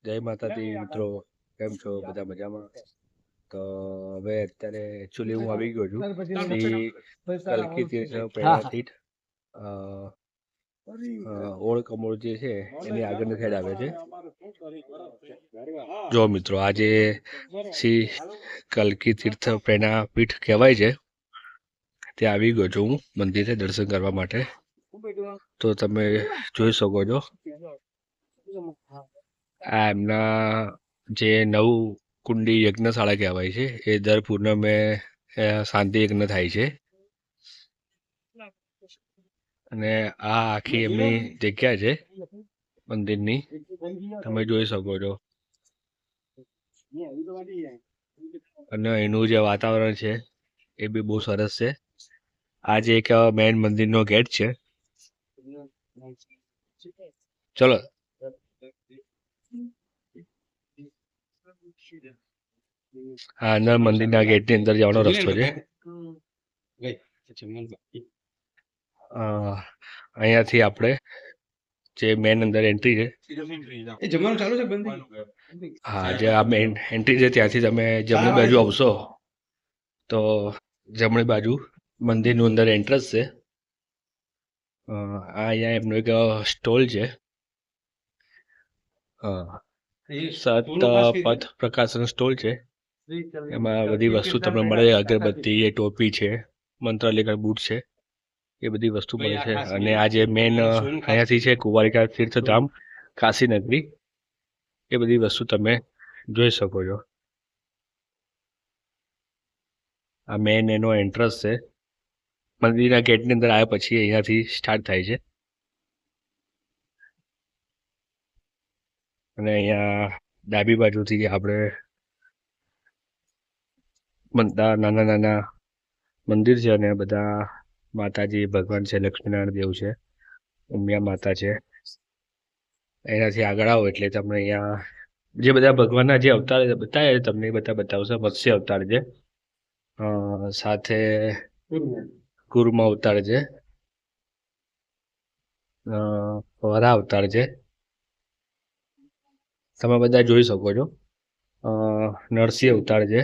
જય માતાજી મિત્રો, કેમ છો? બધા મજામાં? તો હવે અત્યારે એકચ્યુઅલી હું આવી ગયો છું શ્રી કલ્કી તીર્થ પ્રેરણાપીઠ ઓળ કમોળ જે છે એની આગળની સાઈડ આવે છે. જો મિત્રો, આજે શ્રી કલ્કી તીર્થ પ્રેરણાપીઠ કહેવાય છે, ત્યાં આવી ગયો છું હું મંદિરે દર્શન કરવા માટે. તો તમે જોઈ શકો છો આ એમના જે નવું કુંડી યજ્ઞશાળા કહેવાય છે, એ દર પૂર્ણિમે શાંતિ યજ્ઞ થાય છે. અને આ આખી એમની જગ્યા છે મંદિરની, તમે જોઈ શકો છો. અને એનું જે વાતાવરણ છે એ બી બહુ સરસ છે. આ જે એક મેઇન મંદિરનો ગેટ છે. ચલો, હા, અંદર મંદિરના ગેટની અંદર જવાનો રસ્તો છે. અહીંયાથી આપણે જે મેન અંદર એન્ટ્રી છે, હા, જે આ મેન એન્ટ્રી છે ત્યાંથી તમે જમણી બાજુ આવશો તો જમણી બાજુ મંદિરનું અંદર એન્ટ્રન્સ છે. આ અહીંયા એમનો એક સ્ટોલ છે, સત પથ પ્રકાશન સ્ટોલ છે. એમાં બધી વસ્તુ તમને મળે. અગરબત્તી, એ ટોપી છે, મંત્રાલય બૂટ છે, એ બધી વસ્તુ મળે છે. અને આ જે મેન અહીંયાથી છે કુંવારિકા તીર્થધામ કાશી નગરી, એ બધી વસ્તુ તમે જોઈ શકો છો. આ મેન એનો એન્ટ્રન્સ છે. મંદિરના ગેટની અંદર આવ્યા પછી અહીંયાથી સ્ટાર્ટ થાય છે. અને અહીંયા ડાબી બાજુથી આપણે નાના નાના મંદિર છે અને બધા માતાજી ભગવાન છે, લક્ષ્મીનારાયણ દેવ છે, ઉમિયા માતા છે. એનાથી આગળ આવો એટલે તમને અહીંયા જે બધા ભગવાનના જે અવતાર બતાવ્યા તમને બધા બતાવશે. મત્સ્ય અવતાર છે, સાથે કુર્મા અવતાર છે, વરા અવતાર છે, તમે બધા જોઈ શકો છો. નરસિંહ અવતાર છે,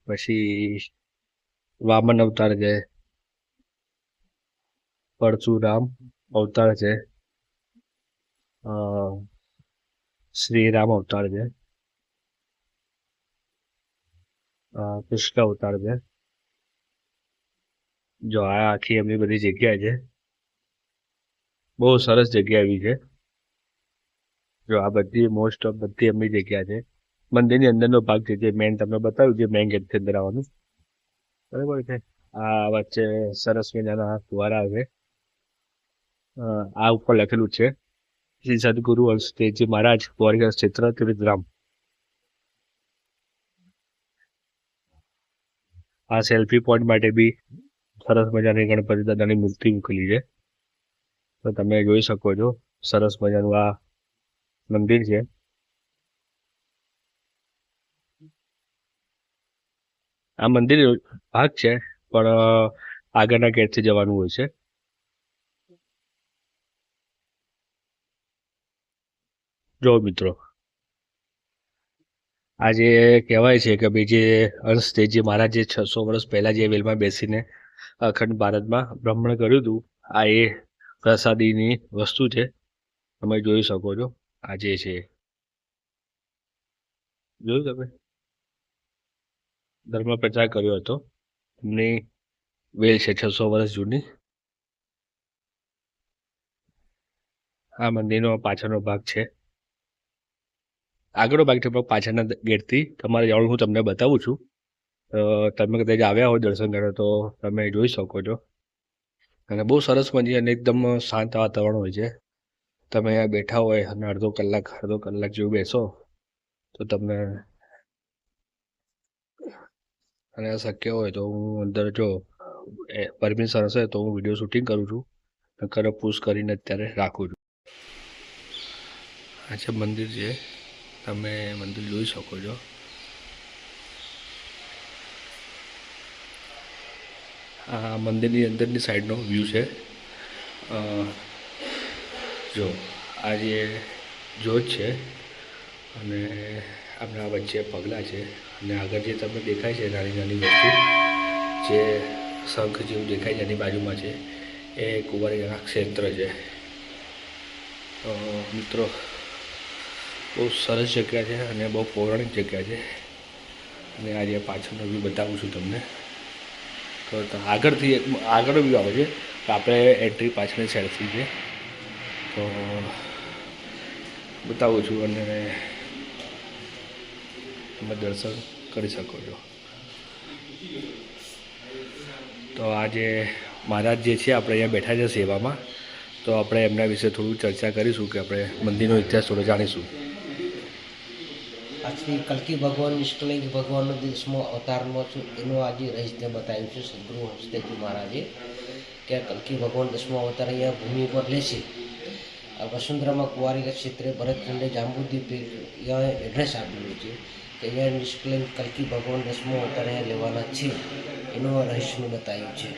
પછી વામન અવતાર છે, પરશુરામ અવતાર છે, શ્રીરામ અવતાર છે, કૃષ્ણ અવતાર છે. જો આ આખી એમની બધી જગ્યા છે, બહુ સરસ જગ્યા એવી છે. જો આ બધી મોસ્ટ ઓફ બધી એમની જગ્યા છે. મંદિરની અંદરનો ભાગ છે, જે મેન તમને બતાવ્યું, જે મેન ગેટથી અંદર આવવાનું, બરાબર છે. આ વચ્ચે સરસ મજાના ફુવારા છે. આ ઉપર લખેલું છે શ્રી સદગુરુ અંશદેવજી મહારાજ કુંવારિકા ક્ષેત્ર તીર્થધામ. આ સેલ્ફી પોઈન્ટ માટે બી સરસ મજાની ગણપતિ દાદાની મૂર્તિ મૂકેલી છે, તો તમે જોઈ શકો છો. સરસ મજાનું આ મંદિર છે. આ મંદિર ભાગ છે, પણ આગળના ગેટથી જવાનું હોય છે. જો મિત્રો, આ જે કહેવાય છે કે ભાઈ જે અંશદેવજી મહારાજ જે 600 વર્ષ પહેલા જે વેલમાં બેસીને અખંડ ભારતમાં ભ્રમણ કર્યું હતું, આ એ પ્રસાદીની વસ્તુ છે. તમે જોઈ શકો છો. આ જે છે જોયું તમે, ધર્મ પ્રચાર કર્યો હતો. એમની વેલ છે 600 વર્ષ જૂની. આ મંદિરનો પાછળનો ભાગ છે. આગળનો ભાગ છે, પણ પાછળના ગેટથી તમારે જવાનું હું તમને બતાવું છું. તમે કદાચ આવ્યા હોય દર્શન કરવા તો તમે જોઈ શકો છો. અને બહુ સરસ મંદિર અને એકદમ શાંત વાતાવરણ હોય છે. તમે અહીંયા બેઠા હોય અને અડધો કલાક જેવું બેસો તો તમને, અને શક્ય હોય તો હું અંદર જો પરમિશન હશે તો હું વિડીયો શૂટિંગ કરું છું. નકર પુશ કરીને અત્યારે રાખું છું. આ છે મંદિર છે, તમે મંદિર જોઈ શકો છો. આ મંદિરની અંદરની સાઈડનો વ્યૂ છે. જો આ જે જોત છે અને આપણા વચ્ચે પગલાં છે અને આગળ જે તમને દેખાય છે નાની નાની વસ્તુ જે શંખ જેવું દેખાય છે એની બાજુમાં છે એ કુંવરિયાના ક્ષેત્ર છે. તો મિત્રો બહુ સરસ જગ્યા છે અને બહુ પૌરાણિક જગ્યા છે અને આજે પાછળનો વ્યૂ બતાવું છું તમને. તો આગળથી આગળ વ્યૂ આવે છે તો આપણે એન્ટ્રી પાછળની સાઈડથી છે તો બતાવું છું અને તમે દર્શન કરી શકો છો. તો આજે મહારાજ જે છે આપણે અહીંયા બેઠા છે સેવામાં, તો આપણે એમના વિશે થોડું ચર્ચા કરીશું કે આપણે મંદિરનો ઇતિહાસ થોડો જાણીશું. આ શ્રી કલ્કી ભગવાન નિષ્કલંક ભગવાનનો 10મો અવતારનો છું એનું આજે રહસ્ય બતાવ્યું છે સદગુરુ હસ્તેજી મહારાજે કે કલ્કી ભગવાન 10મો અવતાર અહીંયા ભૂમિ પર લેશે. વસુંધરામાં કુંવારિકા ક્ષેત્રે ભરતખંડે જાંબુદ્વીપે અહીંયા એડ્રેસ આપેલું છે કે અહીંયા નિષ્કલંક કલ્કી ભગવાન 10મો અવતાર અહીંયા લેવાના છે એનું રહસ્ય બતાવ્યું છે.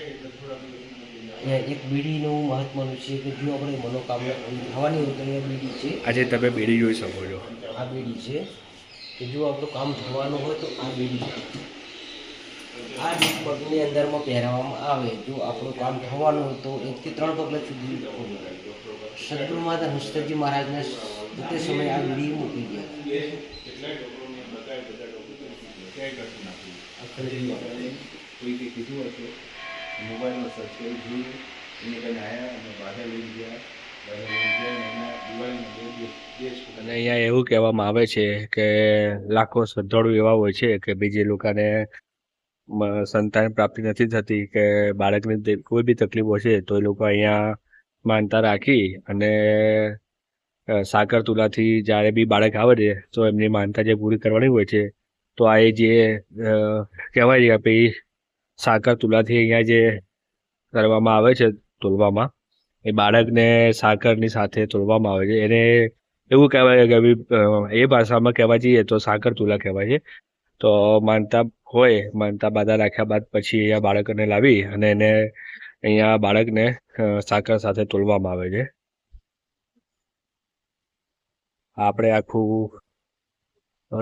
અહીંયા એક બીડીનું મહત્વનું છે કે જો આપણે મનોકામના થવાની હોય તો અહીંયા બીડી છે. આજે તમે બીડી જોઈ શકો છો. આ બીડી છે કે જો આપણું કામ થવાનું હોય તો આ બીડી આ પગની અંદરમાં પહેરાવવામાં આવે. જો આપણું કામ થવાનું હોય તો 1 થી 3 પગલા સુધી સદગુરુ માતા હસ્તજી મહારાજને તે સમયે આ બીડી મૂકી મોબાઈલમાં સર્ચ કરી જોયું એને કંઈ આવ્યા અને પાછા લઈ ગયા અને અહીંયા એવું કહેવામાં આવે છે કે લાખો શ્રદ્ધાળુ એવા હોય છે કે બીજે લોકોને સંતાન પ્રાપ્તિ નથી થતી કે બાળકની કોઈ બી તકલીફ હોય છે તો એ લોકો અહીંયા માનતા રાખી અને સાકર તુલાથી જ્યારે બી બાળક આવે છે તો એમની માનતા જે પૂરી કરવાની હોય છે તો આ એ જે કહેવાય છે કે ભાઈ સાકર તુલાથી અહીંયા જે કરવામાં આવે છે તોલવામાં, એ બાળકને સાકરની સાથે તોલવામાં આવે છે. એને એવું કહેવાય કે એ ભાષામાં કહેવા જઈએ તો સાકર તુલા કહેવાય છે. તો માનતા હોય, માનતા બાધા રાખ્યા બાદ પછી અહીંયા બાળકને લાવી અને એને અહીંયા બાળકને સાકર સાથે તોલવામાં આવે છે. આપણે આખું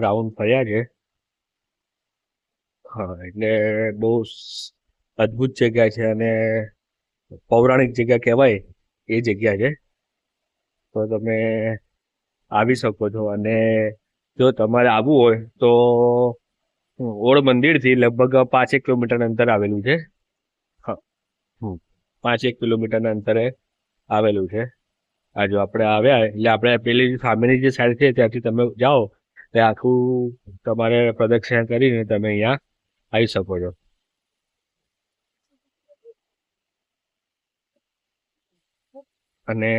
રાઉન્ડ ફર્યા છે. હા, એટલે બહુ અદ્ભુત જગ્યા છે અને પૌરાણિક જગ્યા કહેવાય એ જગ્યા છે. તો તમે આવી શકો છો અને જો તમારે આવવું હોય તો ઓળ મંદિરથી લગભગ 5 કિલોમીટર અંતર આવેલું છે. હા, 5 કિલોમીટરના અંતરે આવેલું છે. આ જો આપણે આવ્યા એટલે આપણે પેલી સામેની જે સાઈડ છે ત્યાંથી તમે જાઓ એટલે આખું તમારે પ્રદક્ષિણા કરીને તમે અહીંયા આવી શકો છો. અને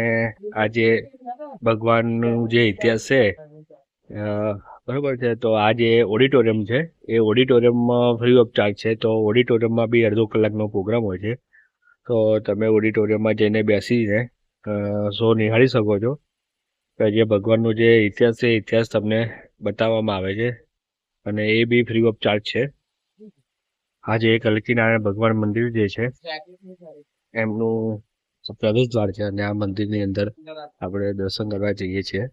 આ જે ભગવાનનું જે ઇતિહાસ છે બરોબર છે, તો આ જે ઓડિટોરિયમ છે એ ઓડિટોરિયમમાં ફ્રી ઓફ ચાર્જ છે. તો ઓડિટોરિયમમાં બી અડધો કલાકનો પ્રોગ્રામ હોય છે. તો તમે ઓડિટોરિયમમાં જઈને બેસીને શો નિહાળી શકો છો. જે ભગવાનનો જે ઇતિહાસ છે ઇતિહાસ તમને બતાવવામાં આવે છે અને એ બી ફ્રી ઓફ ચાર્જ છે. આ જે કલ્કીનારાયણ ભગવાન મંદિર જે છે એમનું પ્રવેશ દ્વાર છે અને આ મંદિરની અંદર આપણે દર્શન કરવા જઈએ છીએ.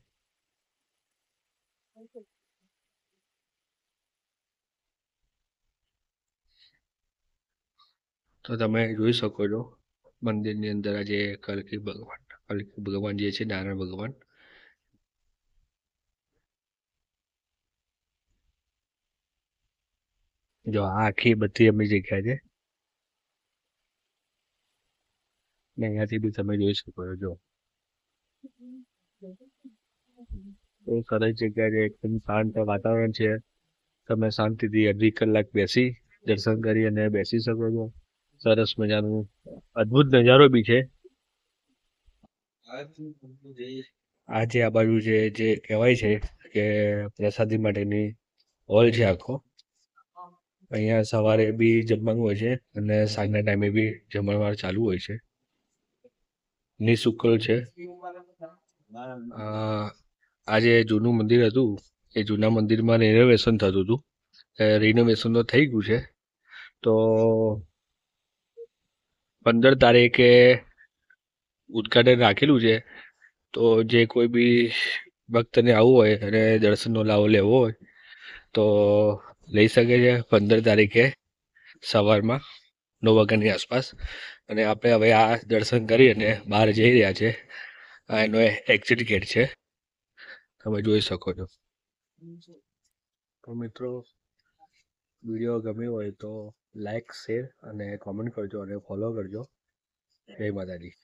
તો તમે જોઈ શકો છો મંદિરની અંદર આ જે કલ્કી ભગવાન જે છે નારાયણ ભગવાન, જો આ આખી બધી એમની જગ્યા છે ને અહીંયાથી બી તમે જોઈ શકો છો. જો બહુ સરસ જગ્યા છે, એકદમ શાંત વાતાવરણ છે. તમે શાંતિથી 1.5 કલાક બેસી દર્શન કરી અને બેસી શકો છો. સરસ મજાનું અદ્ભુત નજારો બી છે. આ જે આ બાજુ છે જે કહેવાય છે કે પ્રસાદી માટેની હોલ છે આખો. અહીંયા સવારે બી જમવાનું હોય છે અને સાંજના ટાઈમે બી જમણવાર ચાલુ હોય છે. નિઃશુલ્ક છે. આ જે જૂનું મંદિર હતું એ જૂના મંદિરમાં રિનોવેશન થતું હતું. રિનોવેશન તો થઈ ગયું છે. તો 15 તારીખે ઉદ્ઘાટન રાખેલું છે. તો જે કોઈ બી ભક્તને આવવું હોય અને દર્શનનો લાવો લેવો હોય તો લઈ શકે છે 15 તારીખે સવારમાં 9 વાગ્યાની આસપાસ. અને આપણે હવે આ દર્શન કરી અને બહાર જઈ રહ્યા છે. આ એનો એક્ઝિટ ગેટ છે, તમે જોઈ શકો છો. તો મિત્રો, વિડીયો ગમ્યો હોય તો લાઈક, શેર અને કોમેન્ટ કરજો અને ફોલો કરજો. જય માતાજી.